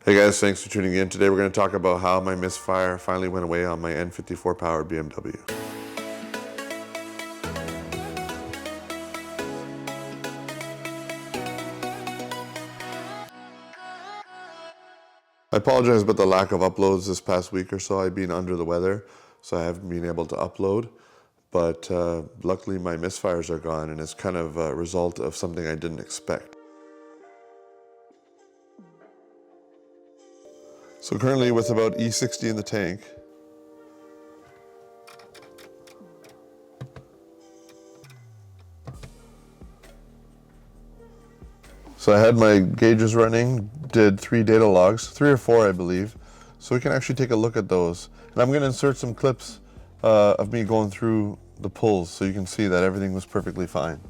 Hey guys, thanks for tuning in. Today we're going to talk about how my misfire finally went away on my N54 powered BMW. I apologize about the lack of uploads this past week or so. I've been under the weather, so I haven't been able to upload. But luckily my misfires are gone, and it's kind of a result of something I didn't expect. So currently with about E60 in the tank, so I had my gauges running, did 3 data logs, 3 or 4 I believe, so we can actually take a look at those. And I'm going to insert some clips of me going through the pulls so you can see that everything was perfectly fine.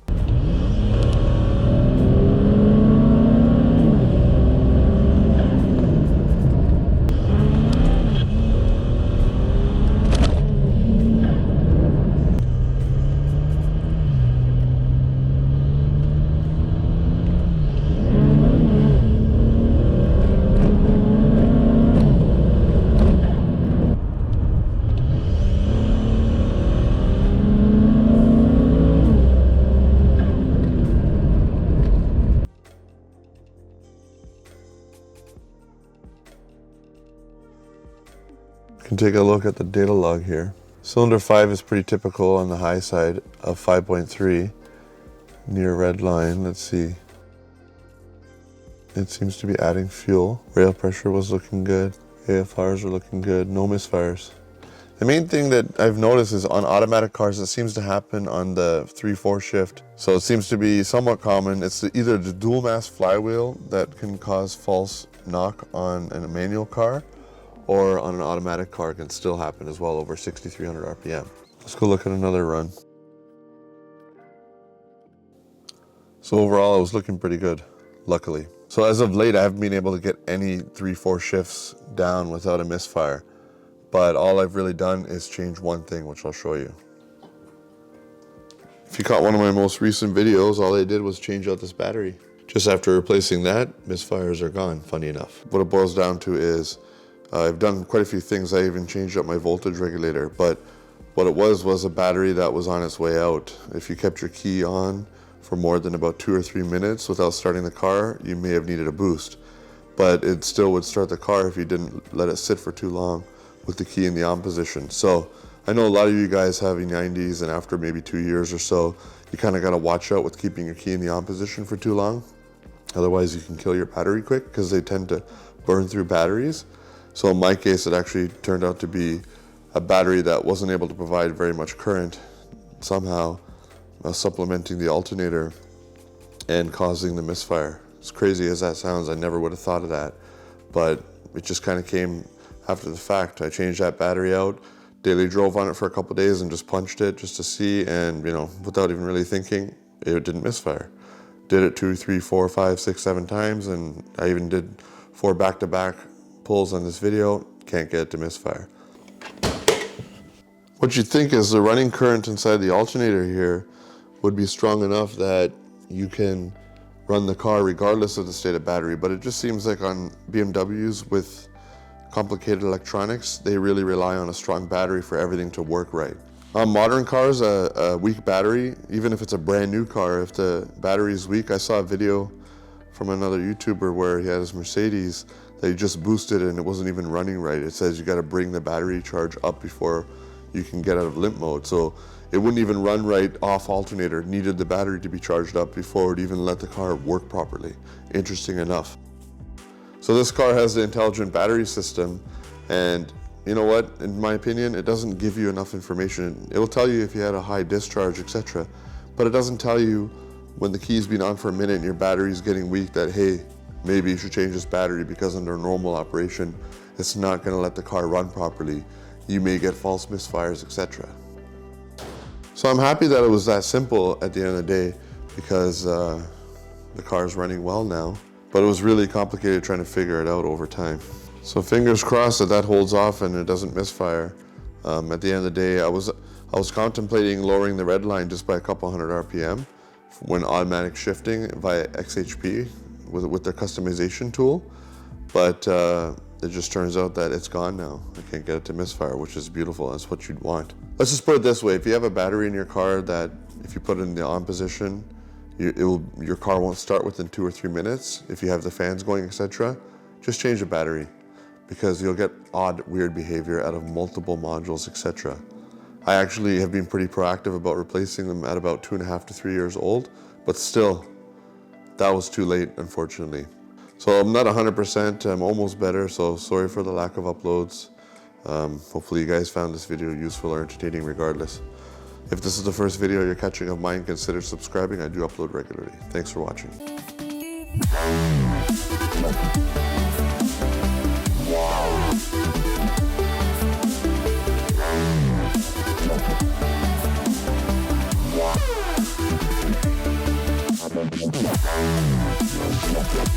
Can take a look at the data log here. Cylinder 5 is pretty typical on the high side of 5.3, near red line. Let's see. It seems to be adding fuel. Rail pressure was looking good. AFRs are looking good. No misfires. The main thing that I've noticed is on automatic cars, it seems to happen on the 3/4 shift. So it seems to be somewhat common. It's either the dual mass flywheel that can cause false knock on a manual car, or on an automatic car can still happen as well over 6,300 RPM. Let's go look at another run. So overall, it was looking pretty good, luckily. So as of late, I haven't been able to get any 3/4 shifts down without a misfire. But all I've really done is change one thing, which I'll show you. If you caught one of my most recent videos, all I did was change out this battery. Just after replacing that, misfires are gone, funny enough. What it boils down to is, I've done quite a few things. I even changed up my voltage regulator, but what it was a battery that was on its way out. If you kept your key on for more than about 2 or 3 minutes without starting the car, you may have needed a boost, but it still would start the car if you didn't let it sit for too long with the key in the on position. So I know a lot of you guys have E90s, and after maybe 2 years or so, you kind of got to watch out with keeping your key in the on position for too long. Otherwise you can kill your battery quick, because they tend to burn through batteries. So in my case, it actually turned out to be a battery that wasn't able to provide very much current, somehow supplementing the alternator and causing the misfire. As crazy as that sounds, I never would have thought of that, but it just kind of came after the fact. I changed that battery out, daily drove on it for a couple days and just punched it just to see, and without even really thinking, it didn't misfire. Did it 2, 3, 4, 5, 6, 7 times, and I even did 4 back-to-back pulls on this video, can't get it to misfire. What you'd think is the running current inside the alternator here would be strong enough that you can run the car regardless of the state of battery, but it just seems like on BMWs with complicated electronics, they really rely on a strong battery for everything to work right. On modern cars, a weak battery, even if it's a brand new car, if the battery is weak, I saw a video from another YouTuber where he had his Mercedes that he just boosted and it wasn't even running right. It says you got to bring the battery charge up before you can get out of limp mode. So it wouldn't even run right off alternator. It needed the battery to be charged up before it even let the car work properly. Interesting enough. So this car has the intelligent battery system, and you know what, in my opinion, it doesn't give you enough information. It will tell you if you had a high discharge, etc., but it doesn't tell you when the key's been on for a minute and your battery's getting weak that, hey, maybe you should change this battery, because under normal operation, it's not going to let the car run properly. You may get false misfires, etc. So I'm happy that it was that simple at the end of the day, because the car's running well now, but it was really complicated trying to figure it out over time. So fingers crossed that that holds off and it doesn't misfire. At the end of the day, I was contemplating lowering the red line just by a couple hundred RPM when automatic shifting via XHP with their customization tool. But it just turns out that it's gone now. I can't get it to misfire, which is beautiful. That's what you'd want. Let's just put it this way. If you have a battery in your car that if you put it in the on position, your car won't start within 2 or 3 minutes. If you have the fans going, etc., just change the battery because you'll get odd, weird behavior out of multiple modules, etc. I actually have been pretty proactive about replacing them at about 2.5 to 3 years old, but still, that was too late, unfortunately. So I'm not 100%, I'm almost better, so sorry for the lack of uploads. Hopefully you guys found this video useful or entertaining regardless. If this is the first video you're catching of mine, consider subscribing. I do upload regularly. Thanks for watching.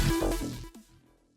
Wow.